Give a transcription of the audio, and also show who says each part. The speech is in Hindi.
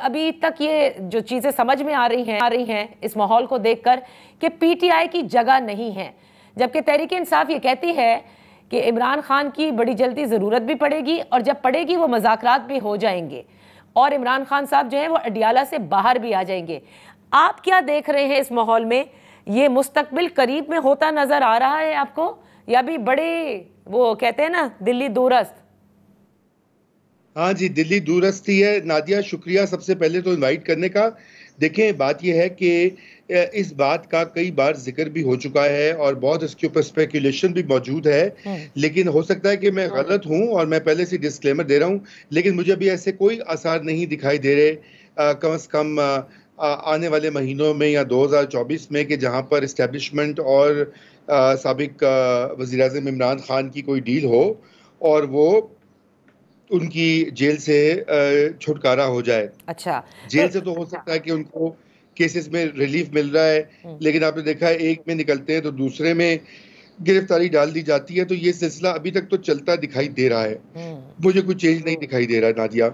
Speaker 1: अभी तक ये जो चीजें समझ में आ रही हैं इस माहौल को देखकर कि पीटीआई की जगह नहीं है, जबकि तहरीक-ए-इंसाफ ये कहती है कि इमरान खान की बड़ी जल्दी ज़रूरत भी पड़ेगी और जब पड़ेगी वो मुज़ाकरात भी हो जाएंगे और इमरान खान साहब जो हैं वो अडियाला से बाहर भी आ जाएंगे। आप क्या देख रहे हैं इस माहौल में? ये मुस्तकबिल करीब में होता नजर आ रहा है आपको, या भी बड़े वो कहते हैं ना दिल्ली दूरस्थ?
Speaker 2: हाँ जी, दिल्ली दूरस्थ ही है। नादिया, शुक्रिया सबसे पहले तो इनवाइट करने का। देखें, बात यह है कि इस बात का कई बार जिक्र भी हो चुका है और बहुत इसके ऊपर स्पेकुलेशन भी मौजूद है, लेकिन हो सकता है कि मैं गलत हूं और मैं पहले से डिस्क्लेमर दे रहा हूं, लेकिन मुझे अभी ऐसे कोई आसार नहीं दिखाई दे रहे कम से कम आने वाले महीनों में या 2024 में कि जहां पर इस्टेब्लिशमेंट और साबिक वज़ीर-ए-आज़म इमरान खान की कोई डील हो और वो उनकी जेल से छुटकारा हो जाए।
Speaker 1: अच्छा,
Speaker 2: जेल से तो हो सकता है कि उनको केसेस में रिलीफ मिल रहा है, लेकिन आपने देखा है एक में निकलते हैं तो दूसरे में गिरफ्तारी डाल दी जाती है, तो ये सिलसिला अभी तक तो चलता दिखाई दे रहा है। मुझे कोई चेंज नहीं दिखाई दे रहा है, नादिया।